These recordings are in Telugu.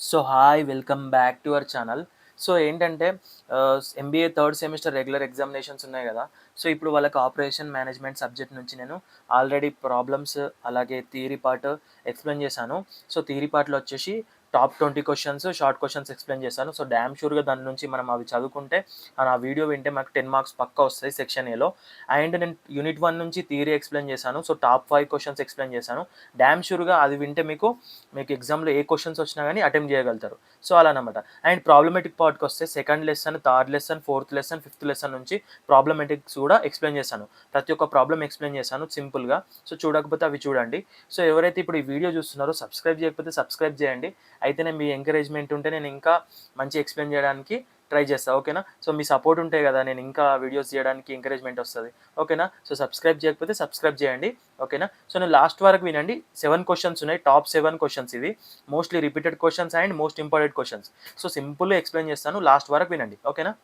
So hi welcome back to our channel. So ఏంటంటే MBA third semester regular examinations ఉన్నాయి కదా. సో ఇప్పుడు వాళ్ళకి ఆపరేషన్ మేనేజ్మెంట్ సబ్జెక్ట్ నుంచి నేను ఆల్రెడీ ప్రాబ్లమ్స్ అలాగే థియరీ పార్ట్ ఎక్స్ప్లెయిన్ చేశాను. సో థియరీ పార్ట్లో వచ్చేసి top 20 questions short questions explain చేశాను. సో డ్యామ్ షూర్గా దాని నుంచి మనం అవి చదువుకుంటే ఆ వీడియో వింటే మనకు 10 మార్క్స్ పక్కా వస్తాయి సెక్షన్ ఏలో. అండ్ నేను యూనిట్ 1 నుంచి థియరీ ఎక్స్ప్లెయిన్ చేశాను. సో టాప్ 5 క్వశ్చన్స్ ఎక్స్ప్లెయిన్ చేశాను. డ్యామ్ షూర్గా అది వింటే మీకు ఎగ్జామ్లో ఏ క్వశ్చన్స్ వచ్చినా కానీ అటెంప్ట్ చేయగలుగుతారు. సో అలా అనమాట. అండ్ ప్రాబ్లమేటిక్ పార్ట్కి వస్తే second lesson, third lesson, fourth lesson, fifth lesson నుంచి ప్రాబ్లమేటిక్స్ కూడా ఎక్స్ప్లెయిన్ చేశాను. ప్రతి ఒక్క ప్రాబ్లమ్ ఎక్స్ప్లెయిన్ చేశాను సింపుల్గా. సో చూడకపోతే అవి చూడండి. సో ఎవరైతే ఇప్పుడు ఈ వీడియో చూస్తున్నారో సబ్స్క్రైబ్ చేయకపోతే సబ్స్క్రైబ్ చేయండి. అయితేనే మీ ఎంకరేజ్మెంట్ ఉంటే నేను ఇంకా మంచి ఎక్స్ప్లెయిన్ చేయడానికి ట్రై చేస్తా. ఓకేనా? సో మీ సపోర్ట్ ఉంటే కదా నేను ఇంకా వీడియోస్ చేయడానికి ఎంకరేజ్మెంట్ వస్తుంది. ఓకేనా? సో సబ్స్క్రైబ్ చేయకపోతే సబ్స్క్రైబ్ చేయండి. ఓకేనా? సో నేను లాస్ట్ వరకు వినండి. 7 క్వశ్చన్స్ ఉన్నాయి. టాప్ 7 క్వశ్చన్స్ ఇవి. Mostly repeated questions and most important questions. So సింపుల్గా ఎక్స్ప్లెయిన్ చేస్తాను. లాస్ట్ వరకు వినండి. ఓకేనా?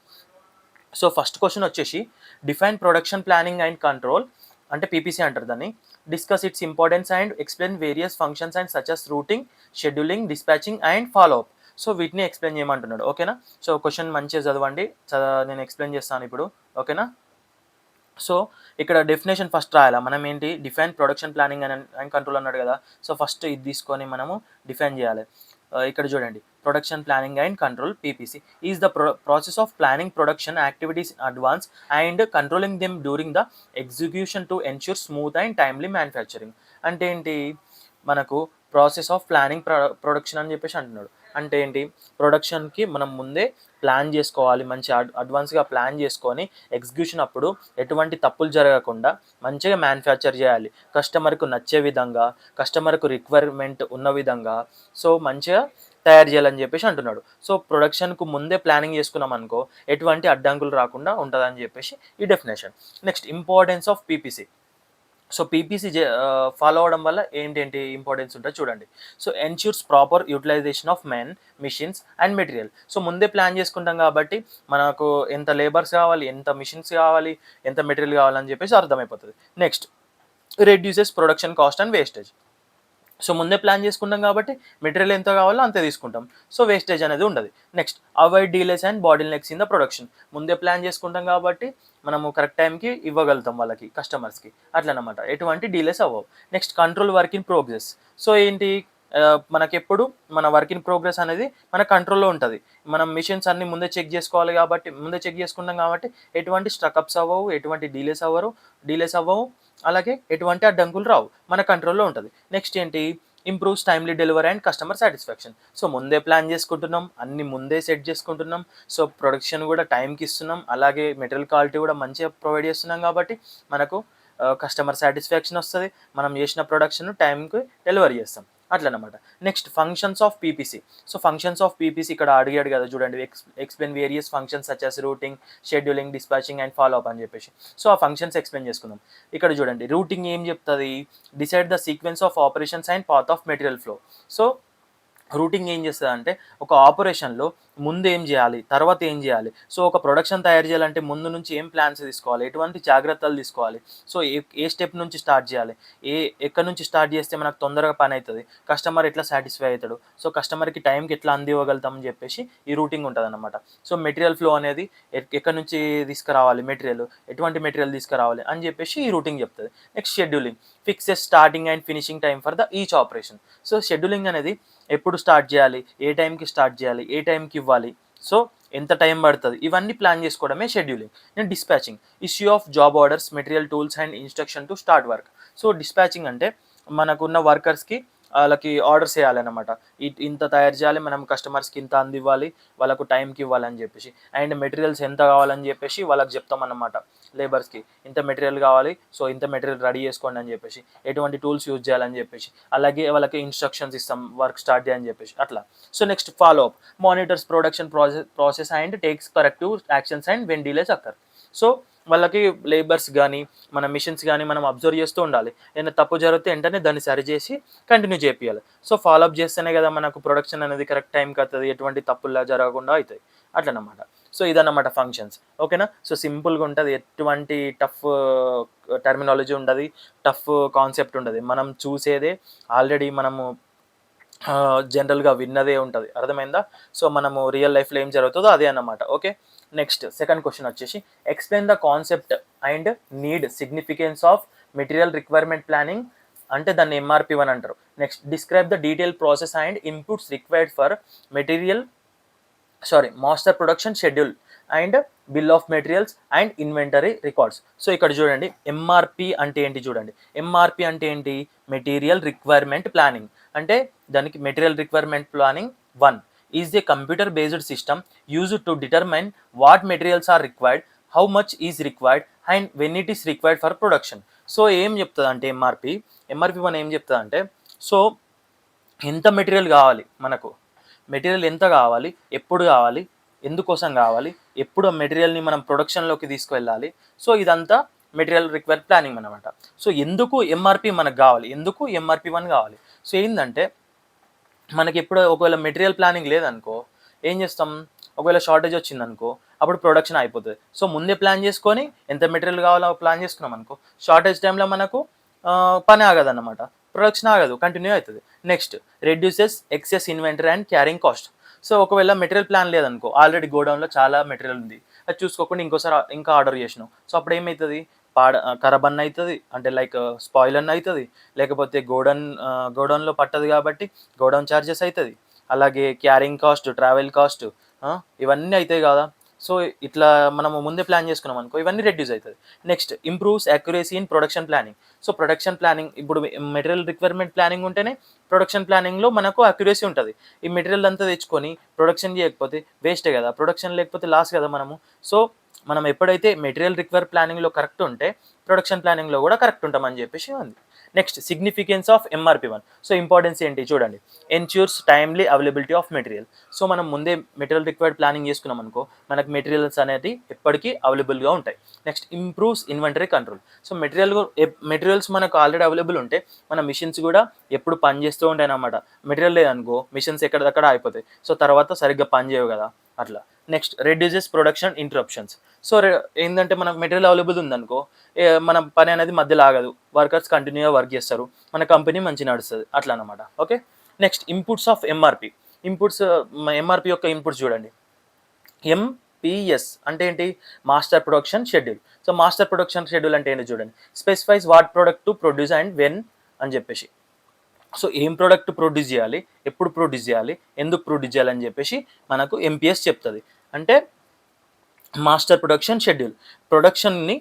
సో ఫస్ట్ క్వశ్చన్ వచ్చేసి define production planning and control, అంటే పీపీసీ అంటారు దాన్ని. Discuss its importance and explain various functions and such as routing, scheduling, dispatching and follow up. So వీటిని ఎక్స్ప్లెయిన్ చేయమంటున్నాడు. ఓకేనా? సో క్వశ్చన్ మంచిగా చదవండి. నేను ఎక్స్ప్లెయిన్ చేస్తాను ఇప్పుడు. ఓకేనా? సో ఇక్కడ డెఫినేషన్ ఫస్ట్ రాయాలా. మనం ఏంటి define production planning and control అన్నాడు కదా. సో ఫస్ట్ ఇది తీసుకొని మనము డిఫైన్ చేయాలి. ఇక్కడ చూడండి, production planning and control PPC is the process of planning production activities in advance and controlling them during the execution to ensure smooth and timely manufacturing. అంటే ఏంటి, మనకు ప్రాసెస్ ఆఫ్ ప్లానింగ్ ప్రొడక్షన్ అని చెప్పేసి అంటున్నాడు. అంటే ఏంటి, ప్రొడక్షన్కి మనం ముందే ప్లాన్ చేసుకోవాలి, మంచి అడ్వాన్స్గా ప్లాన్ చేసుకొని ఎగ్జిక్యూషన్ అప్పుడు ఎటువంటి తప్పులు జరగకుండా మంచిగా మ్యానుఫ్యాక్చర్ చేయాలి, కస్టమర్కు నచ్చే విధంగా, కస్టమర్కు రిక్వైర్మెంట్ ఉన్న విధంగా. సో మంచిగా తయారు చేయాలని చెప్పేసి అంటున్నాడు. సో ప్రొడక్షన్కు ముందే ప్లానింగ్ చేసుకున్నాం అనుకో ఎటువంటి అడ్డంకులు రాకుండా ఉంటుందని చెప్పేసి ఈ definition. Next importance of PPC. So PPC follow అవడం వల్ల ఏంటేంటి ఇంపార్టెన్స్ ఉంటుంది చూడండి. So ensures proper utilization of men, machines and material. So ముందే ప్లాన్ చేసుకుంటాం కాబట్టి మనకు ఎంత లేబర్స్ కావాలి, ఎంత మిషన్స్ కావాలి, ఎంత మెటీరియల్ కావాలని చెప్పేసి అర్థమైపోతుంది. Next reduces production cost and wastage. So ముందే ప్లాన్ చేసుకుంటాం కాబట్టి మెటీరియల్ ఎంత కావాలో అంతే తీసుకుంటాం. సో వేస్టేజ్ అనేది ఉండదు. Next avoid delays and bottlenecks in the production. ముందే ప్లాన్ చేసుకుంటాం కాబట్టి మనము కరెక్ట్ టైంకి ఇవ్వగలుగుతాం వాళ్ళకి, కస్టమర్స్కి. అట్లనమాట, ఎటువంటి డీలేస్ అవ్వవు. Next control work in progress. So ఏంటి, మనకెప్పుడు మన వర్క్ ఇన్ ప్రోగ్రెస్ అనేది మన కంట్రోల్లో ఉంటుంది. మనం మిషన్స్ అన్ని ముందే చెక్ చేసుకోవాలి కాబట్టి, ముందే చెక్ చేసుకుంటాం కాబట్టి ఎటువంటి స్ట్రకప్స్ అవ్వవు, ఎటువంటి డీలేస్ అవ్వవు, అలాగే ఎటువంటి అడ్డంకులు రావు, మన కంట్రోల్లో ఉంటుంది. నెక్స్ట్ ఏంటి, improves timely delivery and customer satisfaction. So ముందే ప్లాన్ చేసుకుంటున్నాం, అన్ని ముందే సెట్ చేసుకుంటున్నాం, సో ప్రొడక్షన్ కూడా టైంకి ఇస్తున్నాం, అలాగే మెటీరియల్ క్వాలిటీ కూడా మంచిగా ప్రొవైడ్ చేస్తున్నాం కాబట్టి మనకు కస్టమర్ సాటిస్ఫాక్షన్ వస్తుంది, మనం చేసిన ప్రొడక్షన్ టైంకి డెలివరీ చేస్తాం. అట్లనమాట. Next functions of PPC. So functions of PPC ఇక్కడ అడిగాడు కదా చూడండి, explain various functions such as routing, scheduling, dispatching and follow up అని చెప్పేసి. సో ఆ ఫంక్షన్స్ ఎక్స్ప్లెయిన్ చేసుకుందాం. ఇక్కడ చూడండి, రూటింగ్ ఏం చెప్తుంది, decide the sequence of operations and path of material flow. So routing ఏం చేస్తుంది అంటే ఒక ఆపరేషన్లో ముందు ఏం చేయాలి, తర్వాత ఏం చేయాలి. సో ఒక ప్రొడక్షన్ తయారు చేయాలంటే ముందు నుంచి ఏం ప్లాన్స్ తీసుకోవాలి, ఎటువంటి జాగ్రత్తలు తీసుకోవాలి, సో ఏ స్టెప్ నుంచి స్టార్ట్ చేయాలి, ఎక్కడి నుంచి స్టార్ట్ చేస్తే మనకు తొందరగా పని అవుతుంది, కస్టమర్ ఎట్లా సాటిస్ఫై అవుతాడు, సో కస్టమర్కి టైంకి ఎట్లా అందివ్వగలుగుతామని చెప్పేసి ఈ రూటింగ్ ఉంటుంది అనమాట. సో మెటీరియల్ ఫ్లో అనేది ఎక్కడి నుంచి తీసుకురావాలి, ఎటువంటి మెటీరియల్ తీసుకురావాలి అని చెప్పేసి ఈ రూటింగ్ చెప్తుంది. Next scheduling, fixes starting and finishing time for the each operation. So scheduling అనేది ఎప్పుడు స్టార్ట్ చేయాలి, ఏ టైంకి స్టార్ట్ చేయాలి, ఏ టైంకి ఇవ్వాలి, సో ఎంత టైం పడుతుంది, ఇవన్నీ ప్లాన్ చేసుకోవడమే షెడ్యూలింగ్. నేను dispatching, issue of job orders, material, tools and instruction to start work. So dispatching అంటే మనకున్న వర్కర్స్కి వాళ్ళకి ఆర్డర్స్ వేయాలన్నమాట. ఇంత తయారు చేయాలి, మనం కస్టమర్స్కి ఇంత అందివ్వాలి, వాళ్ళకు టైంకి ఇవ్వాలని చెప్పేసి. అండ్ మెటీరియల్స్ ఎంత కావాలని చెప్పేసి వాళ్ళకి చెప్తామన్నమాట, లేబర్స్కి ఇంత మెటీరియల్ కావాలి, సో ఇంత మెటీరియల్ రెడీ చేసుకోండి అని చెప్పేసి, ఎటువంటి టూల్స్ యూజ్ చేయాలని చెప్పేసి, అలాగే వాళ్ళకి ఇన్స్ట్రక్షన్స్ ఇస్తాం వర్క్ స్టార్ట్ చేయని చెప్పేసి అట్లా. So next follow up, monitors production process and takes corrective actions and when delays occur. So వాళ్ళకి లేబర్స్ కానీ మన మిషన్స్ కానీ మనం అబ్జర్వ్ చేస్తూ ఉండాలి. ఏదైనా తప్పు జరిగితే వెంటనే దాన్ని సరిచేసి కంటిన్యూ చేపియాలి. సో ఫాలోఅప్ చేస్తేనే కదా మనకు ప్రొడక్షన్ అనేది కరెక్ట్ టైంకి అవుతుంది, ఎటువంటి తప్పుల్లా జరగకుండా అవుతాయి. అట్లనమాట. సో ఇదన్నమాట ఫంక్షన్స్. ఓకేనా? సో సింపుల్గా ఉంటుంది, ఎటువంటి టఫ్ టర్మినాలజీ ఉండదు, టఫ్ కాన్సెప్ట్ ఉండదు. మనం చూసేదే ఆల్రెడీ మనము జనరల్‌గా విన్నదే ఉంటది. అర్థమైందా? సో, మనము రియల్ లైఫ్‌లో ఏం జరుగుతదో అదే అన్నమాట. ఓకే. నెక్స్ట్ సెకండ్ క్వెషన్ వచ్చేసి explain the concept and need significance of material requirement planning అంటే దాన్ని ఎంఆర్‌పి1 అంటారు. Next describe the detail process and inputs required for material master production schedule and bill of materials and inventory records. So ఇక్కడ చూడండి ఎంఆర్పి అంటే ఏంటి చూడండి. ఎంఆర్పి అంటే ఏంటి? Material requirement planning. అంటే దానికి material requirement planning 1 is a computer based system used to determine what materials are required, how much is required and when it is required for production. So ఏం చెప్తుంది అంటే ఎంఆర్పి1 ఏం చెప్తుంది అంటే సో ఎంత మెటీరియల్ కావాలి మనకు, మెటీరియల్ ఎంత కావాలి, ఎప్పుడు కావాలి, ఎందుకోసం కావాలి, ఎప్పుడు ఆ మెటీరియల్ని మనం ప్రొడక్షన్లోకి తీసుకువెళ్ళాలి. సో ఇదంతా మెటీరియల్ రిక్వైర్ ప్లానింగ్ అనమాట. సో ఎందుకు ఎంఆర్పి మనకు కావాలి, ఎందుకు ఎంఆర్పి1 కావాలి. సో ఏంటంటే మనకి ఎప్పుడు ఒకవేళ మెటీరియల్ ప్లానింగ్ లేదనుకో ఏం చేస్తాం, ఒకవేళ షార్టేజ్ వచ్చిందనుకో అప్పుడు ప్రొడక్షన్ అయిపోతుంది. సో ముందే ప్లాన్ చేసుకొని ఎంత మెటీరియల్ కావాలో ప్లాన్ చేసుకున్నాం అనుకో షార్టేజ్ టైంలో మనకు పని ఆగదన్నమాట, ప్రొడక్షన్ ఆగదు, కంటిన్యూ అవుతుంది. Next reduces excess inventory and carrying cost. So ఒకవేళ మెటీరియల్ ప్లాన్ లేదనుకో ఆల్రెడీ గోడౌన్లో చాలా మెటీరియల్ ఉంది, అది చూసుకోకుండా ఇంకోసారి ఇంకా ఆర్డర్ చేసినాం. సో అప్పుడు ఏమవుతుంది, ఖరాబ్ అన్న అవుతుంది, అంటే లైక్ స్పాయిల్ అన్న అవుతుంది, లేకపోతే గోడౌన్లో పట్టదు కాబట్టి గోడౌన్ ఛార్జెస్ అవుతుంది, అలాగే క్యారింగ్ కాస్ట్, ట్రావెల్ కాస్ట్, ఇవన్నీ అవుతాయి కదా. సో ఇట్లా మనము ముందే ప్లాన్ చేసుకున్నాం అనుకో ఇవన్నీ రెడ్యూస్ అవుతుంది. Next improves accuracy in production planning. So production planning ఇప్పుడు మెటీరియల్ రిక్వైర్మెంట్ ప్లానింగ్ ఉంటేనే ప్రొడక్షన్ ప్లానింగ్లో మనకు అక్యురసీ ఉంటుంది. ఈ మెటీరియల్ అంతా తెచ్చుకొని ప్రొడక్షన్ చేయకపోతే వేస్టే కదా, ప్రొడక్షన్ లేకపోతే లాస్ కదా మనము. సో మనం ఎప్పుడైతే మెటీరియల్ రిక్వైర్ ప్లానింగ్లో కరెక్ట్ ఉంటే ప్రొడక్షన్ ప్లానింగ్లో కూడా కరెక్ట్ ఉంటామని చెప్పేసి ఉంది. Next significance of MRP one. So importance ఏంటి చూడండి, ensures timely availability of material. So మనం ముందే మెటీరియల్ రిక్వైర్డ్ ప్లానింగ్ చేసుకున్నాం అనుకో మనకు మెటీరియల్స్ అనేది ఎప్పటికీ అవైలబుల్గా ఉంటాయి. Next improves inventory control. So materials మనకు ఆల్రెడీ అవైలబుల్ ఉంటే మన మిషన్స్ కూడా ఎప్పుడు పని చేస్తూ ఉంటాయి అన్నమాట. మెటీరియల్ లేదనుకో మిషన్స్ ఎక్కడిదక్కడ అయిపోతాయి, సో తర్వాత సరిగ్గా పని చేయవు కదా అట్లా. Next reduces production interruptions. So ఏంటంటే మనకు మెటీరియల్ అవైలబుల్ ఉందనుకో మన పని అనేది మధ్యలో ఆగదు, వర్కర్స్ కంటిన్యూగా వర్క్ చేస్తారు, మన కంపెనీ మంచి నడుస్తుంది అట్లా అనమాట. Okay. Next inputs of MRP. MRP యొక్క ఇన్పుట్స్ చూడండి. ఎంపిఎస్ అంటే ఏంటి, master production schedule. So master production schedule అంటే ఏంటి చూడండి, specifies what product to produce and when అని చెప్పేసి. సో ఏం ప్రోడక్ట్ ప్రొడ్యూస్ చేయాలి, ఎప్పుడు ప్రొడ్యూస్ చేయాలి, ఎందుకు ప్రొడ్యూస్ చేయాలని చెప్పేసి మనకు ఎంపీఎస్ చెప్తుంది. అంటే మాస్టర్ ప్రొడక్షన్ షెడ్యూల్, ప్రొడక్షన్ని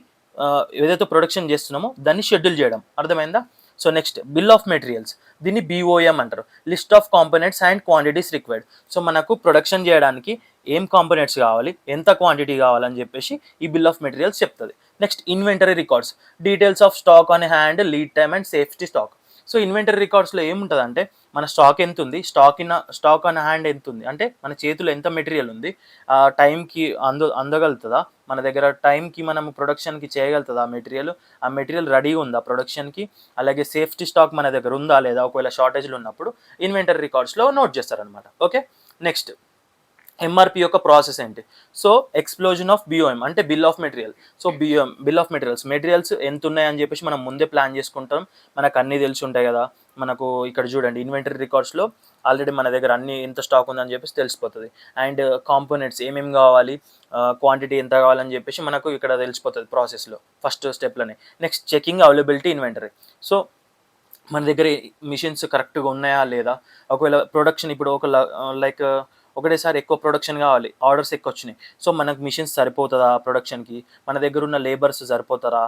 ఏదైతే ప్రొడక్షన్ చేస్తున్నామో దాన్ని షెడ్యూల్ చేయడం, అర్థమైందా. So next bill of materials, దీన్ని బిఓఎం అంటారు, list of components and quantities required. So మనకు ప్రొడక్షన్ చేయడానికి ఏం కాంపోనెంట్స్ కావాలి, ఎంత క్వాంటిటీ కావాలని చెప్పేసి ఈ బిల్ ఆఫ్ మెటీరియల్స్ చెప్తుంది. Next inventory records, details of stock on hand, lead time and safety stock. So inventory రికార్డ్స్లో ఏముంటుంది అంటే మన స్టాక్ ఎంత ఉంది, స్టాక్ ఆన్ హ్యాండ్ ఎంత ఉంది, అంటే మన చేతిలో ఎంత మెటీరియల్ ఉంది, టైంకి అందగలుగుతుందా, మన దగ్గర టైంకి మనం ప్రొడక్షన్కి చేయగలుగుతుందా ఆ మెటీరియల్ రెడీగా ఉందా ప్రొడక్షన్కి, అలాగే సేఫ్టీ స్టాక్ మన దగ్గర ఉందా లేదా, ఒకవేళ షార్టేజ్లు ఉన్నప్పుడు ఇన్వెంటరీ రికార్డ్స్లో నోట్ చేస్తారనమాట. ఓకే. నెక్స్ట్ ఎంఆర్పి యొక్క ప్రాసెస్ ఏంటి, సో ఎక్స్ప్లోజన్ ఆఫ్ బిఓఎం అంటే bill of material. So bill of materials ఎంత ఉన్నాయని చెప్పేసి మనం ముందే ప్లాన్ చేసుకుంటాం, మనకు అన్నీ తెలిసి ఉంటాయి కదా. మనకు ఇక్కడ చూడండి ఇన్వెంటరీ రికార్డ్స్లో ఆల్రెడీ మన దగ్గర అన్ని ఎంత స్టాక్ ఉందని చెప్పేసి తెలిసిపోతుంది. అండ్ కాంపోనెంట్స్ ఏమేమి కావాలి, క్వాంటిటీ ఎంత కావాలని చెప్పేసి మనకు ఇక్కడ తెలిసిపోతుంది ప్రాసెస్లో ఫస్ట్ స్టెప్లోనే. Next checking availability inventory. So మన దగ్గర మిషన్స్ కరెక్ట్గా ఉన్నాయా లేదా, ఒకవేళ ప్రొడక్షన్ ఇప్పుడు లైక్ ఒకటేసారి ఎక్కువ ప్రొడక్షన్ కావాలి, ఆర్డర్స్ ఎక్కువ వచ్చినాయి, సో మనకు మిషన్స్ సరిపోతుందా ప్రొడక్షన్కి, మన దగ్గర ఉన్న లేబర్స్ సరిపోతారా,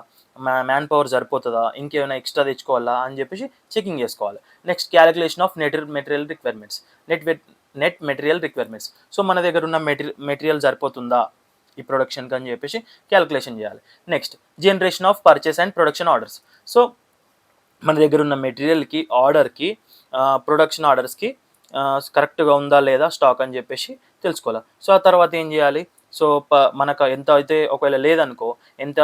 మ్యాన్ పవర్ సరిపోతుందా, ఇంకేమైనా ఎక్స్ట్రా తెచ్చుకోవాలా అని చెప్పేసి చెకింగ్ చేసుకోవాలి. Next calculation of material requirements, net material requirements. So మన దగ్గర ఉన్న మెటీరియల్ సరిపోతుందా ఈ ప్రొడక్షన్కి అని చెప్పేసి క్యాలిక్యులేషన్ చేయాలి. Next generation of purchase and production orders. So మన దగ్గర ఉన్న మెటీరియల్కి, ఆర్డర్కి, ప్రొడక్షన్ ఆర్డర్స్కి కరెక్ట్గా ఉందా లేదా స్టాక్ అని చెప్పేసి తెలుసుకోవాలి. సో ఆ తర్వాత ఏం చేయాలి, సో మనకు ఎంత అయితే ఒకవేళ లేదనుకో ఎంత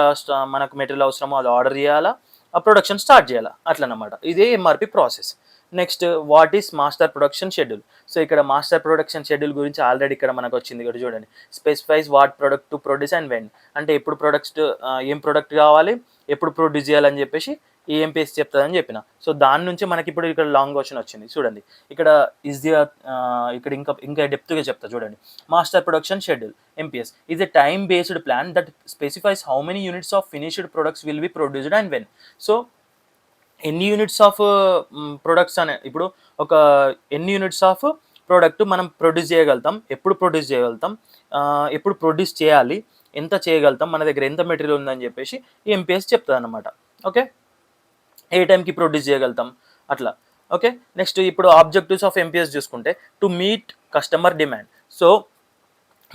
మనకు మెటీరియల్ అవసరమో అది ఆర్డర్ చేయాలా, ఆ ప్రొడక్షన్ స్టార్ట్ చేయాలా అట్లనమాట. ఇదే MRP process. Next what is master production schedule. So ఇక్కడ మాస్టర్ ప్రొడక్షన్ షెడ్యూల్ గురించి ఆల్రెడీ ఇక్కడ మనకు వచ్చింది, ఇక్కడ చూడండి specifies what product to produce and when. అంటే ఎప్పుడు ఏం ప్రొడక్ట్ కావాలి, ఎప్పుడు ప్రొడ్యూస్ చేయాలని చెప్పేసి ఈ ఎంపీఎస్ చెప్తుందని చెప్పిన. సో దాని నుంచి మనకి ఇప్పుడు ఇక్కడ లాంగ్ క్వశ్చన్ వచ్చింది చూడండి. ఇక్కడ ఈజ్ ది ఇక్కడ ఇంకా డెప్త్గా చెప్తా చూడండి. Master production schedule MPS is a time based plan that specifies how many units of finished products will be produced and when. So ఎన్ని యూనిట్స్ ఆఫ్ ప్రొడక్ట్స్ అనే ఇప్పుడు ఒక ఎన్ని యూనిట్స్ ఆఫ్ ప్రోడక్ట్ మనం ప్రొడ్యూస్ చేయగలుగుతాం, ఎప్పుడు ప్రొడ్యూస్ చేయగలుగుతాం, ఎప్పుడు ప్రొడ్యూస్ చేయాలి, ఎంత చేయగలుగుతాం, మన దగ్గర ఎంత మెటీరియల్ ఉందని చెప్పేసి ఈ ఎంపీఎస్ చెప్తుంది అనమాట. ఓకే, ఏ టైంకి ప్రొడ్యూస్ చేయగలుగుతాం అట్లా. ఓకే, నెక్స్ట్ ఇప్పుడు ఆబ్జెక్టివ్స్ ఆఫ్ ఎంపీఎస్ చూసుకుంటే to meet customer demand. So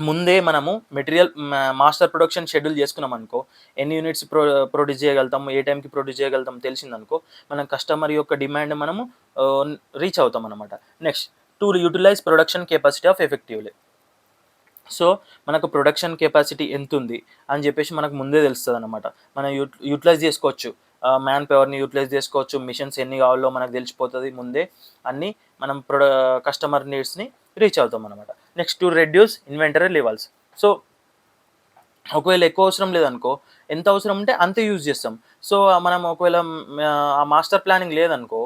ముందే మనము మెటీరియల్ మాస్టర్ ప్రొడక్షన్ షెడ్యూల్ చేసుకున్నాం అనుకో, ఎన్ని యూనిట్స్ ప్రొడ్యూస్ చేయగలుగుతాం, ఏ టైంకి ప్రొడ్యూస్ చేయగలుగుతాం తెలిసిందనుకో, మనం కస్టమర్ యొక్క డిమాండ్ మనము రీచ్ అవుతాం అనమాట. Next to utilize production capacity of effectively. So మనకు ప్రొడక్షన్ కెపాసిటీ ఎంత ఉంది అని చెప్పేసి మనకు ముందే తెలుస్తుంది అనమాట. మనం యూటిలైజ్ చేసుకోవచ్చు, మ్యాన్ పవర్ని యూటిలైజ్ చేసుకోవచ్చు, మిషన్స్ ఎన్ని కావాలో మనకు తెలిసిపోతుంది ముందే, అన్నీ మనం కస్టమర్ నీడ్స్ని రీచ్ అవుతాం అనమాట. Next to reduce inventory levels. So ఒకవేళ ఎక్కువ అవసరం లేదనుకో, ఎంత అవసరం ఉంటే అంతే యూజ్ చేస్తాం. సో మనం ఒకవేళ ఆ మాస్టర్ ప్లానింగ్ లేదనుకో,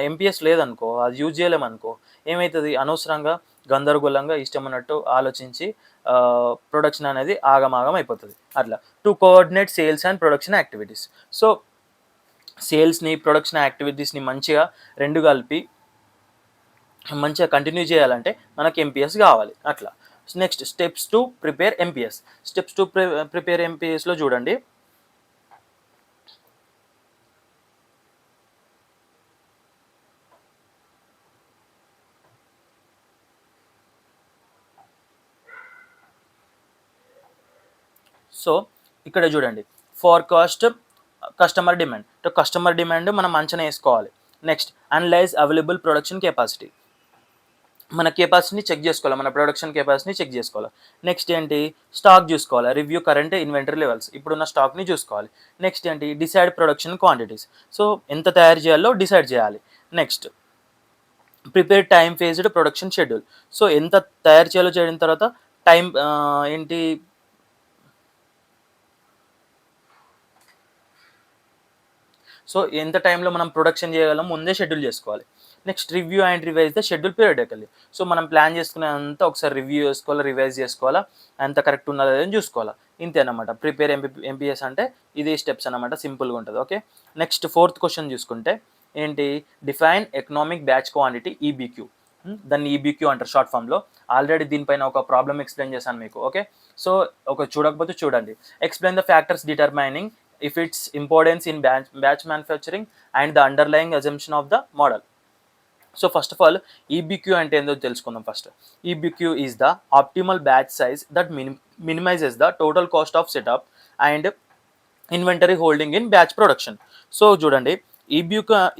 ఎంపీఎస్ లేదనుకో, అది యూజ్ చేయలేమనుకో, ఏమవుతుంది, అనవసరంగా గందరగోళంగా ఇష్టం ఉన్నట్టు ఆలోచించి ప్రొడక్షన్ అనేది ఆగమాగం అయిపోతుంది. అట్లా to coordinate sales and production activities. So సేల్స్ని ప్రొడక్షన్ యాక్టివిటీస్ని మంచిగా రెండు కలిపి మంచిగా కంటిన్యూ చేయాలంటే మనకి ఎంపీఎస్ కావాలి అట్లా. Next steps to prepare MPS. Steps to prepare ఎంపీఎస్లో చూడండి, సో ఇక్కడ చూడండి, forecast customer demand. Customer demand మనం అంచనా వేసుకోవాలి. Next analyse available production capacity. మన కెపాసిటీని చెక్ చేసుకోవాలి, మన ప్రొడక్షన్ కెపాసిటీని చెక్ చేసుకోవాలి. నెక్స్ట్ ఏంటి, స్టాక్ చూసుకోవాలి, రివ్యూ కరెంట్ ఇన్వెంటరీ లెవెల్స్, ఇప్పుడున్న స్టాక్ని చూసుకోవాలి. నెక్స్ట్ ఏంటి, డిసైడ్ ప్రొడక్షన్ క్వాంటిటీస్. సో ఎంత తయారు చేయాలో డిసైడ్ చేయాలి. Next prepare time phased production schedule. So ఎంత తయారు చేయాలో చేయడం తర్వాత టైం ఏంటి, సో ఎంత టైంలో మనం ప్రొడక్షన్ చేయగలం ముందే షెడ్యూల్ చేసుకోవాలి. Next review and revise the schedule periodically. So మనం ప్లాన్ చేసుకునేంతా ఒకసారి రివ్యూ చేసుకోవాలా, రివైజ్ చేసుకోవాలా, ఎంత కరెక్ట్ ఉన్నదో అని చూసుకోవాలా. ఇంతేనమాట ప్రిపేర్ ఎంపీఎస్ అంటే ఇది స్టెప్స్ అనమాట, సింపుల్గా ఉంటుంది. ఓకే, నెక్స్ట్ ఫోర్త్ క్వశ్చన్ చూసుకుంటే ఏంటి, డిఫైన్ ఎకనామిక్ బ్యాచ్ క్వాంటిటీ ఈబీక్యూ. దాన్ని ఈబీక్యూ అంటారు షార్ట్ ఫామ్లో. ఆల్రెడీ దీనిపైన ఒక ప్రాబ్లమ్ ఎక్స్ప్లెయిన్ చేశాను మీకు. ఓకే, సో ఒక చూడకపోతే చూడండి. Explain the factors determining if its importance in batch manufacturing and the underlying assumption of the model. So first of all, EBQ అంటే ఏందో తెలుసుకుందాం first. EBQ is the optimal batch size that minimizes the total cost of setup and inventory holding in batch production. So చూడండి,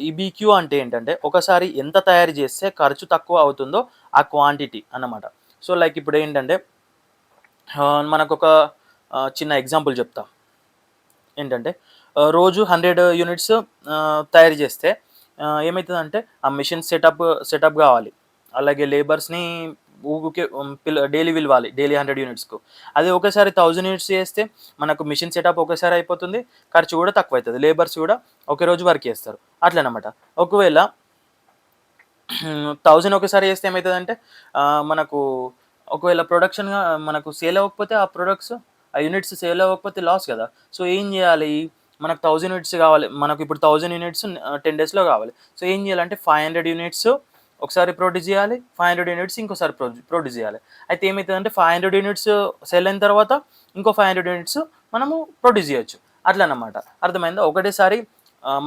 EBQ అంటే ఏంటంటే ఒకసారి ఎంత తయారు చేస్తే ఖర్చు తక్కువ అవుతుందో ఆ క్వాంటిటీ అన్నమాట. సో లైక్ ఇప్పుడు ఏంటంటే మనకు ఒక చిన్న ఎగ్జాంపుల్ చెప్తా. ఏంటంటే రోజు 100 యూనిట్స్ తయారు చేస్తే ఏమవుతుందంటే ఆ మిషన్ సెటప్ కావాలి, అలాగే లేబర్స్ని ఊకే డైలీ పిలవాలి, డైలీ 100 యూనిట్స్కు. అదే ఒకసారి 1000 యూనిట్స్ చేస్తే మనకు మిషన్ సెటప్ ఒకసారి అయిపోతుంది, ఖర్చు కూడా తక్కువ అవుతుంది, లేబర్స్ కూడా ఒకే రోజు వర్క్ చేస్తారు అట్లనమాట. ఒకవేళ 1000 ఒకసారి చేస్తే ఏమవుతుందంటే మనకు ఒకవేళ ప్రొడక్షన్గా మనకు సేల్ అవ్వకపోతే ఆ ప్రొడక్ట్స్ ఆ యూనిట్స్ సేల్ అవ్వకపోతే లాస్ కదా. సో ఏం చేయాలి, మనకు 1000 యూనిట్స్ కావాలి, మనకు ఇప్పుడు 1000 యూనిట్స్ 10 డేస్లో కావాలి. సో ఏం చేయాలంటే 500 యూనిట్స్ ఒకసారి ప్రొడ్యూస్ చేయాలి, 500 యూనిట్స్ ఇంకోసారి ప్రొడ్యూస్ చేయాలి. అయితే ఏమవుతుందంటే 500 యూనిట్స్ సెల్ అయిన తర్వాత ఇంకో 500 యూనిట్స్ మనము ప్రొడ్యూస్ చేయొచ్చు అట్లనమాట. అర్థమైందా? ఒకటేసారి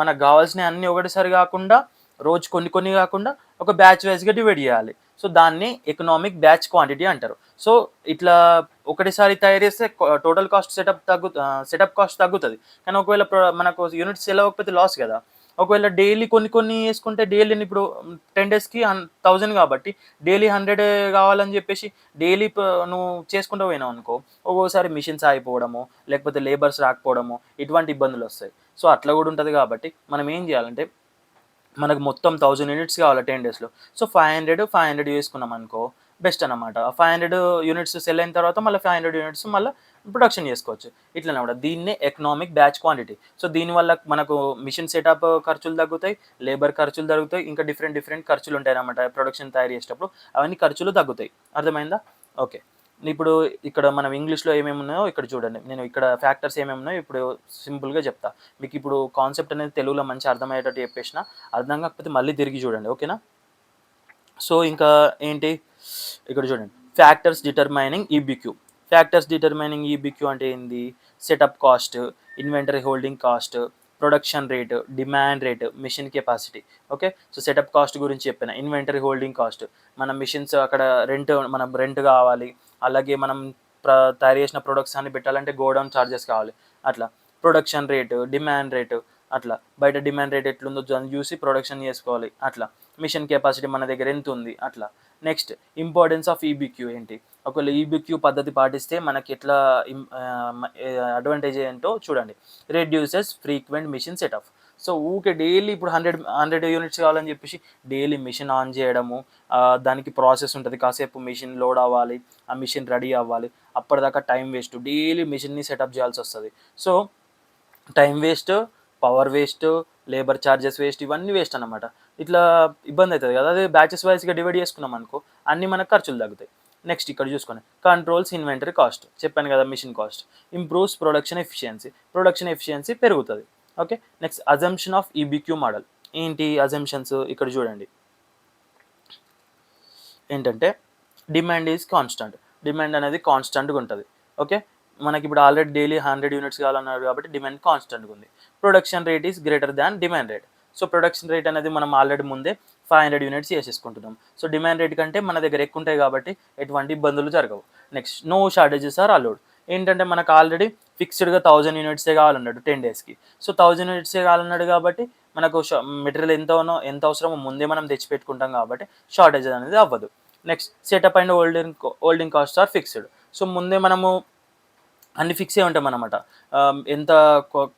మనకు కావాల్సినవి అన్నీ ఒకటేసారి కాకుండా రోజు కొన్ని కాకుండా ఒక బ్యాచ్ వైజ్గా డివైడ్ చేయాలి. సో దాన్ని ఎకనామిక్ బ్యాచ్ క్వాంటిటీ అంటారు. సో ఇట్లా ఒకటిసారి తయారు చేస్తే టోటల్ కాస్ట్ సెటప్ కాస్ట్ తగ్గుతుంది, కానీ ఒకవేళ మనకు యూనిట్స్ సెల్ అవ్వకపోతే లాస్ కదా. ఒకవేళ డైలీ కొన్ని వేసుకుంటే డైలీ ఇప్పుడు 10 డేస్కి 1000 కాబట్టి డైలీ 100 కావాలని చెప్పేసి డైలీ నువ్వు చేసుకుంటూ పోయినావు అనుకో, ఒక్కోసారి మిషన్స్ ఆగిపోవడము, లేకపోతే లేబర్స్ రాకపోవడము, ఇటువంటి ఇబ్బందులు వస్తాయి. సో అట్లా కూడా ఉంటుంది కాబట్టి మనం ఏం చేయాలంటే మనకు మొత్తం 1000 యూనిట్స్ కావాలి 10 డేస్లో. సో 500 వేసుకున్నాం అనుకో బెస్ట్ అనమాట. 500 యూనిట్స్ సెల్ అయిన తర్వాత మళ్ళీ 500 యూనిట్స్ మళ్ళీ ప్రొడక్షన్ చేసుకోవచ్చు. ఇట్లనమాట. దీన్నే ఎకనామిక్ బ్యాచ్ క్వాంటిటీ. సో దీనివల్ల మనకు మిషన్ సెటప్ ఖర్చులు తగ్గుతాయి, లేబర్ ఖర్చులు తగ్గుతాయి, ఇంకా డిఫరెంట్ డిఫరెంట్ ఖర్చులు ఉంటాయన్నమాట ప్రొడక్షన్ తయారు చేసేటప్పుడు. అవన్నీ ఖర్చులు తగ్గుతాయి. అర్థమైందా? ఓకే. ఇప్పుడు ఇక్కడ మనం ఇంగ్లీష్‌లో ఏమేమి ఉన్నాయో ఇక్కడ చూడండి. నేను ఇక్కడ ఫ్యాక్టర్స్ ఏమేమి ఉన్నాయో ఇప్పుడు సింపుల్‌గా చెప్తా. మీకు ఇప్పుడు కాన్సెప్ట్ అనేది తెలుగులో మంచిగా అర్థమయ్యేటట్టు చెప్పేసిన. అర్థం కాకపోతే మళ్ళీ తిరిగి చూడండి. ఓకేనా? సో ఇంకా ఏంటి ఇక్కడ చూడండి, factors determining EBQ. Factors determining EBQ అంటే ఏంది? Setup cost, inventory holding cost, production rate, demand rate, machine capacity. Okay. So setup cost గురించి చెప్పిన. ఇన్వెంటరీ హోల్డింగ్ కాస్ట్, మన మిషన్స్ అక్కడ మనం రెంట్ కావాలి, అలాగే మనం తయారు చేసిన ప్రొడక్ట్స్ అన్ని పెట్టాలంటే గోడౌన్ ఛార్జెస్ కావాలి. అట్లా ప్రొడక్షన్ రేటు, డిమాండ్ రేటు, అట్లా బయట డిమాండ్ రేట్ ఎట్లుందో దాన్ని చూసి ప్రొడక్షన్ చేసుకోవాలి. అట్లా మిషన్ కెపాసిటీ మన దగ్గర ఎంత ఉంది అట్లా. నెక్స్ట్ ఇంపార్టెన్స్ ఆఫ్ ఈబిక్యూ ఏంటి? ఒకవేళ ఈబిక్యూ పద్ధతి పాటిస్తే మనకి ఎట్లా అడ్వాంటేజ్ ఏంటో చూడండి. Reduces frequent machine setup. So ఊకే డైలీ ఇప్పుడు 100 యూనిట్స్ కావాలని చెప్పేసి డైలీ మిషన్ ఆన్ చేయడము, దానికి ప్రాసెస్ ఉంటుంది, కాసేపు మిషన్ లోడ్ అవ్వాలి, ఆ మిషన్ రెడీ అవ్వాలి, అప్పటిదాకా టైం వేస్ట్, డైలీ మిషన్ని సెటప్ చేయాల్సి వస్తుంది. So time waste, power waste, labour charges waste, ఇవన్నీ వేస్ట్ అనమాట. ఇట్లా ఇబ్బంది అవుతుంది కదా. అదే బ్యాచెస్ వైజ్గా డివైడ్ చేసుకున్నాం అనుకో అన్నీ మనకు ఖర్చులు తగ్గుతాయి. నెక్స్ట్ ఇక్కడ చూసుకోండి, కంట్రోల్స్ ఇన్వెంటరీ కాస్ట్. చెప్పాను కదా, machine cost. Improves production efficiency పెరుగుతుంది. Okay. Next assumption of EBQ model. ఏంటి అజంప్షన్స్ ఇక్కడ చూడండి. ఏంటంటే డిమాండ్ ఈజ్ కాన్స్టెంట్. డిమాండ్ అనేది కాన్స్టెంట్గా ఉంటుంది. ఓకే. మనకి ఇప్పుడు ఆల్రెడీ డైలీ 100 యూనిట్స్ కావాలన్నారు కాబట్టి డిమాండ్ కాన్స్టెంట్గా ఉంది. Production rate is greater than demand rate. So production rate అనేది మనం ఆల్రెడీ ముందే 500 యూనిట్స్ చేసేసుకుంటున్నాం. సో డిమాండ్ రేట్ కంటే మన దగ్గర ఎక్కువ ఉంటాయి కాబట్టి ఎటువంటి ఇబ్బందులు జరగవు. Next no shortages are allowed. ఏంటంటే మనకు ఆల్రెడీ ఫిక్స్డ్గా 1000 యూనిట్సే కావాలన్నాడు 10 డేస్కి. సో 1000 యూనిట్సే కావాలన్నాడు కాబట్టి మనకు మెటీరియల్ ఎంత అవసరమో ముందే మనం తెచ్చిపెట్టుకుంటాం కాబట్టి షార్టేజ్ అనేది అవ్వదు. Next setup and holding cost are fixed. So ముందే మనము అన్ని ఫిక్స్ అయి ఉంటాం అనమాట. ఎంత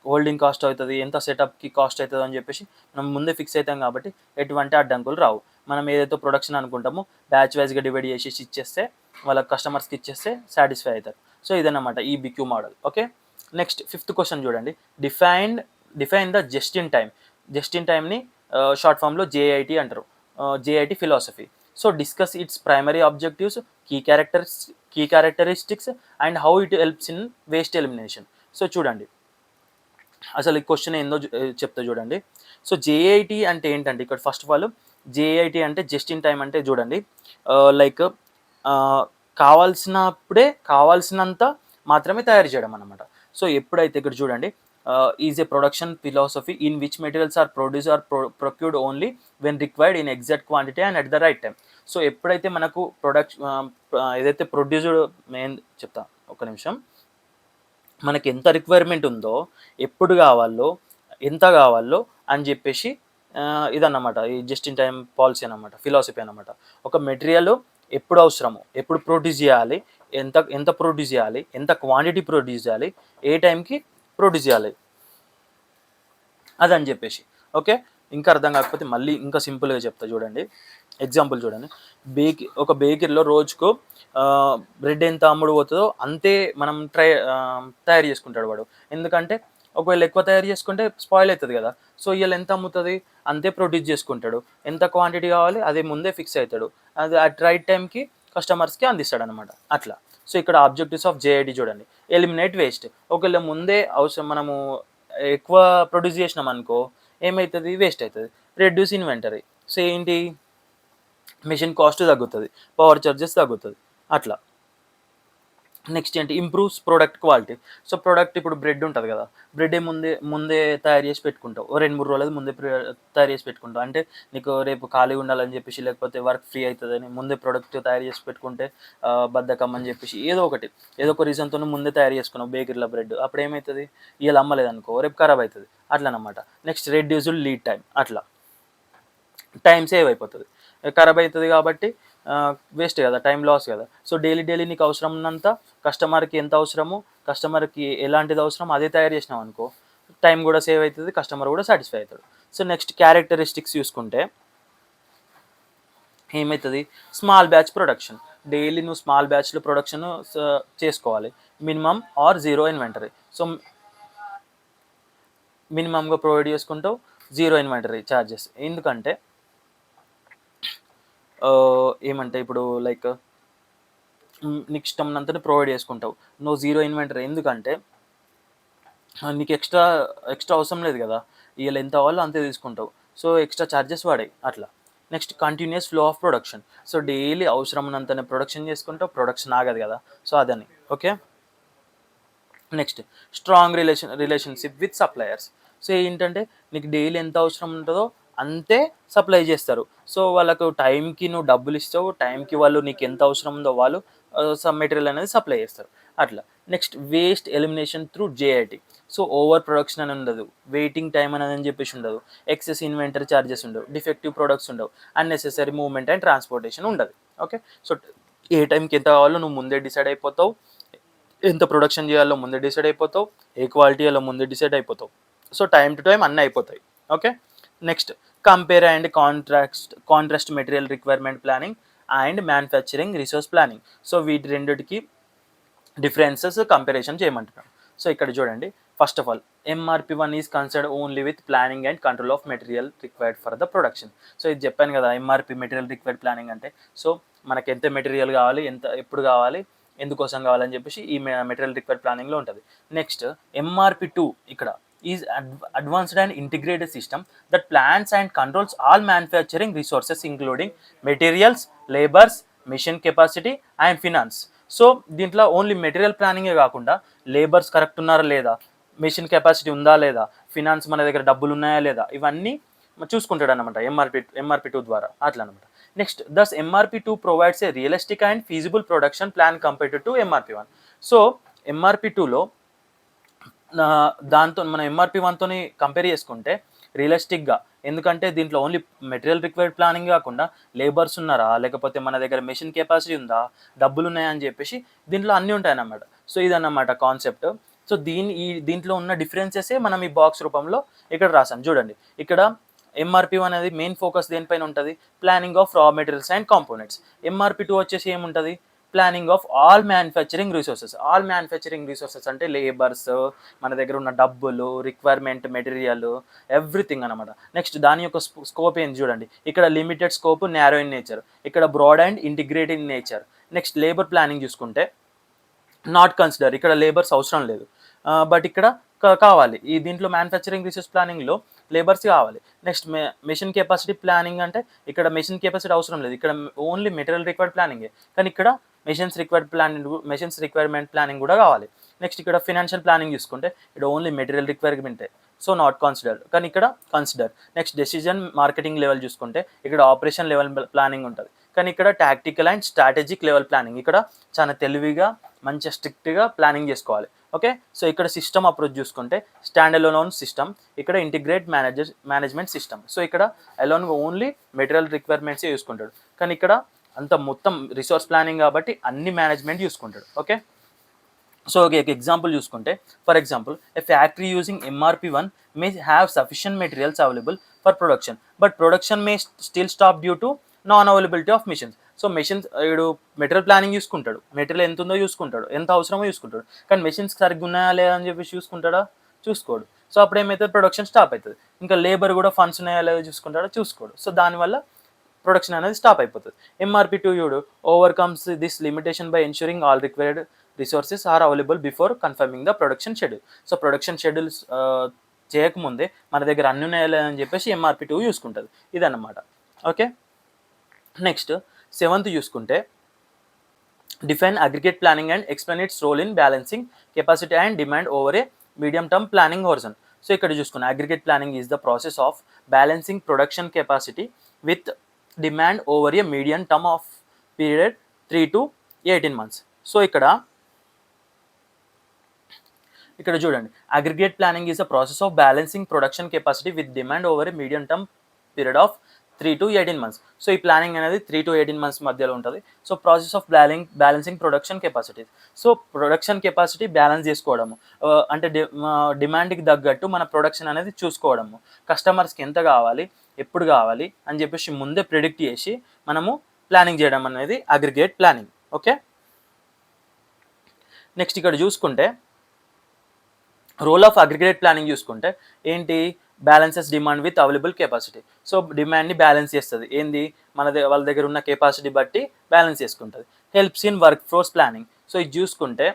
హోల్డింగ్ కాస్ట్ అవుతుంది, ఎంత సెటప్కి కాస్ట్ అవుతుంది అని చెప్పేసి మనం ముందే ఫిక్స్ అవుతాం కాబట్టి ఎటువంటి అడ్డంకులు రావు. మనం ఏదైతే ప్రొడక్షన్ అనుకుంటామో బ్యాచ్ వైజ్గా డివైడ్ చేసి ఇచ్చేస్తే వాళ్ళ కస్టమర్స్కి ఇచ్చేస్తే సాటిస్ఫై అవుతారు. సో ఇదన్నమాట ఈ BQ model. Okay. Next 5th question చూడండి. Define the just in time. Just in టైమ్ని షార్ట్ ఫామ్లో జేఐటీ అంటారు. JIT philosophy. So discuss its primary objectives, key characteristics and how it helps in waste elimination. So చూడండి, అసలు ఈ క్వశ్చన్ ఏందో చెప్తా చూడండి. సో జేఐటీ అంటే ఏంటంటే ఇక్కడ ఫస్ట్ ఆఫ్ ఆల్ జేఐటీ అంటే జస్ట్ ఇన్ టైం అంటే చూడండి, లైక్ కావాల్సినంత మాత్రమే తయారు చేయడం అనమాట. సో ఎప్పుడైతే ఇక్కడ చూడండి, is a production philosophy in which materials are produce are procured only when required in exact quantity and at the right time. So ఎప్పుడైతే మనకు ఏదైతే ప్రొడ్యూస్డ్ మెయిన్ చెప్తా ఒక నిమిషం, మనకి ఎంత రిక్వైర్మెంట్ ఉందో, ఎప్పుడు కావాలో, ఎంత కావాలో అని చెప్పేసి ఇదన్నమాట ఈ జస్ట్ ఇన్ టైం పాలసీ అన్నమాట, ఫిలాసఫీ అన్నమాట. ఒక మెటీరియల్ ఎప్పుడు అవసరమో, ఎప్పుడు ప్రొడ్యూస్ చేయాలి, ఎంత ప్రొడ్యూస్ చేయాలి, ఎంత క్వాంటిటీ ప్రొడ్యూస్ చేయాలి, ఏ టైంకి ప్రొడ్యూస్ చేయాలి అదని చెప్పేసి. ఓకే. ఇంకా అర్థం కాకపోతే మళ్ళీ ఇంకా సింపుల్గా చెప్తా చూడండి. ఎగ్జాంపుల్ చూడండి. ఒక బేకరీలో రోజుకు బ్రెడ్ ఎంత అమ్ముడు పోతుందో అంతే మనం తయారు చేసుకుంటాడు వాడు. ఎందుకంటే ఒకవేళ ఎక్కువ తయారు చేసుకుంటే స్పాయిల్ అవుతుంది కదా. సో ఇవాళ ఎంత అమ్ముతుంది అంతే ప్రొడ్యూస్ చేసుకుంటాడు. ఎంత క్వాంటిటీ కావాలి అది ముందే ఫిక్స్ అవుతాడు. అది అట్ రైట్ టైంకి కస్టమర్స్కి అందిస్తాడు అనమాట. అట్లా. సో ఇక్కడ ఆబ్జెక్టివ్స్ ఆఫ్ జేఐటీ చూడండి. Eliminate waste. ఒకవేళ ముందే మనము ఎక్కువ ప్రొడ్యూస్ చేసినాం అనుకో ఏమవుతుంది, వేస్ట్ అవుతుంది. Reduce inventory. సో ఏంటి, మిషన్ కాస్ట్ తగ్గుతుంది, పవర్ చార్జెస్ తగ్గుతుంది. అట్లా. నెక్స్ట్ ఏంటి, improves product quality. So product ఇప్పుడు బ్రెడ్ ఉంటుంది కదా, బ్రెడ్ ముందే తయారు చేసి పెట్టుకుంటావు, 2-3 రోజులు ముందే తయారు చేసి పెట్టుకుంటావు. అంటే నీకు రేపు ఖాళీగా ఉండాలని చెప్పేసి, లేకపోతే వర్క్ ఫ్రీ అవుతుందని ముందే ప్రోడక్ట్ తయారు చేసి పెట్టుకుంటే బద్దకం అని చెప్పేసి ఏదో ఒక రీజన్తో ముందే తయారు చేసుకున్నావు బేకరీలో బ్రెడ్. అప్పుడు ఏమవుతుంది, ఇవాళ అమ్మలేదు అనుకో రేపు ఖరాబ్ అవుతుంది. అట్లనమాట. Next reduced lead time. అట్లా టైం సేవ్ అయిపోతుంది. ఖరాబ్ అవుతుంది కాబట్టి వేస్ట్ కదా, టైం లాస్ కదా. సో డైలీ నీకు అవసరం ఉన్నంత, కస్టమర్కి ఎంత అవసరమో, కస్టమర్కి ఎలాంటిది అవసరం అదే తయారు చేసినావు అనుకో, టైం కూడా సేవ్ అవుతుంది, కస్టమర్ కూడా సాటిస్ఫై అవుతాడు. సో నెక్స్ట్ క్యారెక్టరిస్టిక్స్ చూసుకుంటే ఏమవుతుంది, స్మాల్ బ్యాచ్ ప్రొడక్షన్. డైలీ నువ్వు స్మాల్ బ్యాచ్లో ప్రొడక్షన్ చేసుకోవాలి. Minimum or zero inventory. So మినిమమ్గా ప్రొవైడ్ చేసుకుంటావు, జీరో ఇన్వెంటరీ ఛార్జెస్. ఎందుకంటే ఏమంటే ఇప్పుడు లైక్ నీకు ఇష్టం ఉన్నంతని ప్రొవైడ్ చేసుకుంటావు, నువ్వు జీరో ఇన్వెంటరీ. ఎందుకంటే నీకు ఎక్స్ట్రా అవసరం లేదు కదా, వీళ్ళు ఎంత కావాలో అంతే తీసుకుంటావు. సో ఎక్స్ట్రా ఛార్జెస్ వాడాయి అట్లా. Next continuous flow of production. So daily అవసరం ఉన్నంతనే ప్రొడక్షన్ చేసుకుంటావు, ప్రొడక్షన్ ఆగదు కదా, సో అదని. Okay. Next strong relationship with suppliers. So ఏంటంటే నీకు డైలీ ఎంత అవసరం ఉంటుందో అంతే సప్లై చేస్తారు. సో వాళ్ళకు టైంకి నువ్వు డబ్బులు ఇస్తావు, టైంకి వాళ్ళు నీకు ఎంత అవసరం ఉందో వాళ్ళు సమ్ మెటీరియల్ అనేది సప్లై చేస్తారు అట్లా. Next waste elimination through JIT. So over production అని ఉండదు, వెయిటింగ్ టైం అనేది అని చెప్పేసి ఉండదు, ఎక్సెస్ ఇన్వెంటరీ ఛార్జెస్ ఉండవు, డిఫెక్టివ్ ప్రొడక్ట్స్ ఉండవు, అన్నెసెసరీ మూవ్మెంట్ అండ్ ట్రాన్స్పోర్టేషన్ ఉండదు. ఓకే. సో ఏ టైంకి ఎంత కావాలో నువ్వు ముందే డిసైడ్ అయిపోతావు, ఎంత ప్రొడక్షన్ చేయాలో ముందే డిసైడ్ అయిపోతావు, ఏ క్వాలిటీ అలా ముందే డిసైడ్ అయిపోతావు. సో టైం టు టైం అన్నీ అయిపోతాయి. Okay. Next compare and contrast material requirement planning and manufacturing resource planning. So వీటి రెండిటికి డిఫరెన్సెస్ కంపారిజన్ చేయమంటున్నాను. సో ఇక్కడ చూడండి, first of all MRP1 is concern only with planning and control of material required for the production. So ఇది చెప్పాను కదా, MRP మెటీరియల్ రిక్వైర్డ్ ప్లానింగ్ అంటే. సో మనకి ఎంత మెటీరియల్ కావాలి, ఎంత ఎప్పుడు కావాలి, ఎందుకోసం కావాలని చెప్పేసి ఈ మెటీరియల్ రిక్వైర్డ్ ప్లానింగ్లో ఉంటుంది. నెక్స్ట్ MRP2 ఇక్కడ is advanced and integrated system that plans and controls all manufacturing resources including materials, labours, machine capacity and finance. So దీంట్లో ఓన్లీ మెటీరియల్ ప్లానింగే కాకుండా లేబర్స్ కరెక్ట్ ఉన్నారా లేదా, మిషన్ కెపాసిటీ ఉందా లేదా, ఫినాన్స్ మన దగ్గర డబ్బులు ఉన్నాయా లేదా, ఇవన్నీ చూసుకుంటాడు అనమాట MRP2 ద్వారా అట్లా అనమాట. Next thus MRP2 provides a realistic and feasible production plan compared to MRP1. So MRP2లో దాంతో మనం MRP1తో కంపేర్ చేసుకుంటే రియలిస్టిక్గా, ఎందుకంటే దీంట్లో ఓన్లీ మెటీరియల్ రిక్వైర్డ్ ప్లానింగ్ కాకుండా లేబర్స్ ఉన్నారా, లేకపోతే మన దగ్గర మెషిన్ కెపాసిటీ ఉందా, డబ్బులు ఉన్నాయా అని చెప్పేసి దీంట్లో అన్నీ ఉంటాయన్నమాట. సో ఇదన్నమాట కాన్సెప్ట్. సో దీంట్లో ఉన్న డిఫరెన్సెసే మనం ఈ బాక్స్ రూపంలో ఇక్కడ రాసాం. చూడండి, ఇక్కడ MRP1 అనేది మెయిన్ ఫోకస్ దేనిపైన ఉంటుంది, planning of raw materials and components. MRP2 వచ్చేసి ఏముంటుంది, planning of all manufacturing resources. All manufacturing resources అంటే లేబర్స్, మన దగ్గర ఉన్న డబ్బులు, రిక్వైర్మెంట్ మెటీరియల్, ఎవ్రీథింగ్ అనమాట. నెక్స్ట్ దాని యొక్క స్కోప్ ఏంటి చూడండి, ఇక్కడ limited scope, narrow in nature, ఇక్కడ broad and integrated in nature. Next labour planning చూసుకుంటే నాట్ కన్సిడర్, ఇక్కడ లేబర్స్ అవసరం లేదు, బట్ ఇక్కడ కావాలి. ఈ దీంట్లో మ్యానుఫ్యాక్చరింగ్ రిసోర్స్ ప్లానింగ్లో లేబర్స్ కావాలి. నెక్స్ట్ మెషిన్ కెపాసిటీ ప్లానింగ్ అంటే ఇక్కడ మెషిన్ కెపాసిటీ అవసరం లేదు, ఇక్కడ ఓన్లీ మెటీరియల్ రిక్వైర్డ్ ప్లానింగే, కానీ ఇక్కడ మెషిన్స్ రిక్వైర్మెంట్ ప్లానింగ్ కూడా కావాలి. నెక్స్ట్ ఇక్కడ ఫినాన్షియల్ ప్లానింగ్ చూసుకుంటే ఇక్కడ ఓన్లీ మెటీరియల్ రిక్వైర్మెంటే, సో నాట్ కన్సిడర్, కానీ ఇక్కడ consider. Next decision marketing level చూసుకుంటే ఇక్కడ ఆపరేషన్ లెవెల్ ప్లానింగ్ ఉంటుంది, కానీ ఇక్కడ tactical and strategic level planning, ఇక్కడ చాలా తెలివిగా మంచిగా స్ట్రిక్ట్గా ప్లానింగ్ చేసుకోవాలి. ఓకే. సో ఇక్కడ సిస్టమ్ అప్రోచ్ చూసుకుంటే స్టాండ్ అలోన్ సిస్టమ్, ఇక్కడ ఇంటిగ్రేట్ మేనేజ్మెంట్ సిస్టమ్. సో ఇక్కడ అలోన్గా ఓన్లీ మెటీరియల్ రిక్వైర్మెంట్సే చూసుకుంటాడు, కానీ ఇక్కడ అంత మొత్తం రిసోర్స్ ప్లానింగ్ కాబట్టి అన్ని మేనేజ్మెంట్ చూసుకుంటాడు. ఓకే. సో ఒక ఎగ్జాంపుల్ చూసుకుంటే, for example A factory using MRP1 may have sufficient materials available for production, but production May still stop due to non availability of machines. So machines వీడు మెటీరియల్ ప్లానింగ్ చూసుకుంటాడు, మెటీరియల్ ఎంత ఉందో చూసుకుంటాడు, ఎంత అవసరమో చూసుకుంటాడు, కానీ మెషిన్స్ సరిగ్గా ఉన్నాయా లేదా అని చెప్పేసి చూసుకుంటాడా, చూసుకోడు. సో అప్పుడు ఏమవుతుంది, ప్రొడక్షన్ స్టాప్ అవుతుంది. ఇంకా లేబర్ కూడా ఫండ్స్ ఉన్నాయా లేదా చూసుకుంటాడా, చూసుకోడు. సో దానివల్ల ప్రొడక్షన్ అనేది స్టాప్ అయిపోతుంది. MRP2 overcomes this limitation by ensuring all required resources are available before confirming the production schedule. So production schedules చేయకముందే మన దగ్గర అన్ని ఉన్నాయా లేదని చెప్పేసి MRP2 చూసుకుంటుంది. ఇదన్నమాట. ఓకే. నెక్స్ట్ 7th చూసుకుంటే define aggregate planning and explain its role in balancing capacity and demand over a medium term planning horizon. So ఇక్కడ చూసుకున్న aggregate planning is the process of balancing production capacity with demand over a medium term of period 3 to 18 months. So ఇక్కడ చూడండి, aggregate planning is a process of balancing production capacity with demand over a medium term period of 3 to 18 months. So ఈ ప్లానింగ్ అనేది 3 to 18 months మధ్యలో ఉంటుంది. So process of balancing production capacity. So production capacity balance చేసుకోవడము, అంటే డిమాండ్కి తగ్గట్టు మన ప్రొడక్షన్ అనేది చూసుకోవడము, కస్టమర్స్కి ఎంత కావాలి, ఎప్పుడు కావాలి అని చెప్పేసి ముందే ప్రిడిక్ట్ చేసి మనము ప్లానింగ్ చేయడం అనేది అగ్రిగేట్ ప్లానింగ్. ఓకే, నెక్స్ట్ ఇక్కడ చూసుకుంటే రోల్ ఆఫ్ అగ్రిగేట్ ప్లానింగ్ చూసుకుంటే ఏంటి, balances demand with available capacity. So డిమాండ్ని బ్యాలెన్స్ చేస్తుంది, ఏంది వాళ్ళ దగ్గర ఉన్న కెపాసిటీ బట్టి బ్యాలెన్స్ చేసుకుంటుంది. Helps in work force planning. So ఇది చూసుకుంటే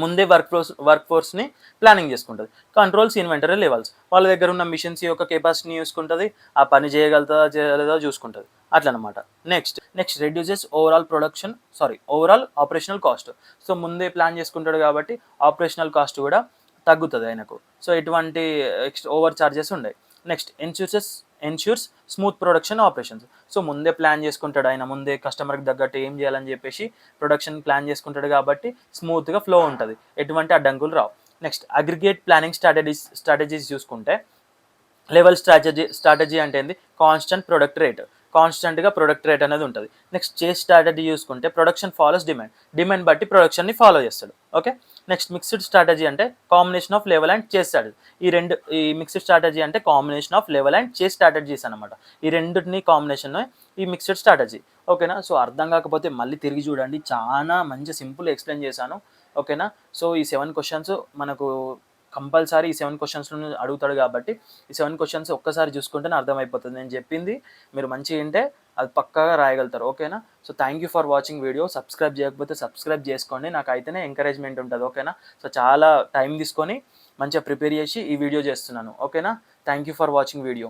ముందే వర్క్ ఫోర్స్ని ప్లానింగ్ చేసుకుంటుంది. కంట్రోల్స్ ఇన్వెంటరీ లెవెల్స్, వాళ్ళ దగ్గర ఉన్న మిషన్స్ యొక్క కెపాసిటీని చూసుకుంటుంది, ఆ పని చేయగలుగుతుందా చేయలేదో చూసుకుంటుంది అట్లనమాట. Next reduces overall operational cost. So ముందే ప్లాన్ చేసుకుంటాడు కాబట్టి ఆపరేషనల్ కాస్ట్ కూడా తగ్గుతుంది ఆయనకు. సో ఎటువంటి ఓవర్ చార్జెస్ ఉండవు. Next ensures smooth production operations. So ముందే ప్లాన్ చేసుకుంటాడు ఆయన, ముందే కస్టమర్కి తగ్గట్టు ఏం చేయాలని చెప్పేసి ప్రొడక్షన్ ప్లాన్ చేసుకుంటాడు కాబట్టి స్మూత్గా ఫ్లో ఉంటుంది, ఎటువంటి అడ్డంకులు రావు. నెక్స్ట్ అగ్రిగేట్ ప్లానింగ్ స్ట్రాటజీస్ చూసుకుంటే లెవెల్ స్ట్రాటజీ అంటే ఏంది, కాన్స్టెంట్గా ప్రొడక్ట్ రేట్ అనేది ఉంటుంది. నెక్స్ట్ చేస్ స్ట్రాటజీ చూసుకుంటే ప్రొడక్షన్ ఫాలోస్ డిమాండ్ బట్టి ప్రొడక్షన్ని ఫాలో చేస్తాడు. ఓకే, నెక్స్ట్ మిక్స్డ్ స్ట్రాటజీ అంటే కాంబినేషన్ ఆఫ్ లెవెల్ అండ్ చేస్ స్ట్రాటజీ. ఈ మిక్స్డ్ స్ట్రాటజీ అంటే కాంబినేషన్ ఆఫ్ లెవెల్ అండ్ చేస్ స్ట్రాటజీస్ అనమాట. ఈ రెండింటిని కాంబినేషన్ ఈ మిక్స్డ్ స్ట్రాటజీ. ఓకేనా, సో అర్థం కాకపోతే మళ్ళీ తిరిగి చూడండి, చాలా మంచి సింపుల్ ఎక్స్ప్లెయిన్ చేశాను. ఓకేనా, సో ఈ 7 క్వశ్చన్స్ మనకు కంపల్సరీ ఈ 7 క్వశ్చన్స్ అడుగుతాడు కాబట్టి ఈ 7 క్వశ్చన్స్ ఒక్కసారి చూసుకుంటేనే అర్థమైపోతుంది. నేను చెప్పింది మీరు మంచిగా వింటే అది పక్కాగా రాయగలుగుతారు. ఓకేనా, so thank you for watching video. Subscribe చేయకపోతే సబ్స్క్రైబ్ చేసుకోండి, నాకు అయితేనే ఎంకరేజ్మెంట్ ఉంటుంది. ఓకేనా, సో చాలా టైం తీసుకొని మంచిగా ప్రిపేర్ చేసి ఈ వీడియో చేస్తున్నాను. ఓకేనా, thank you for watching video.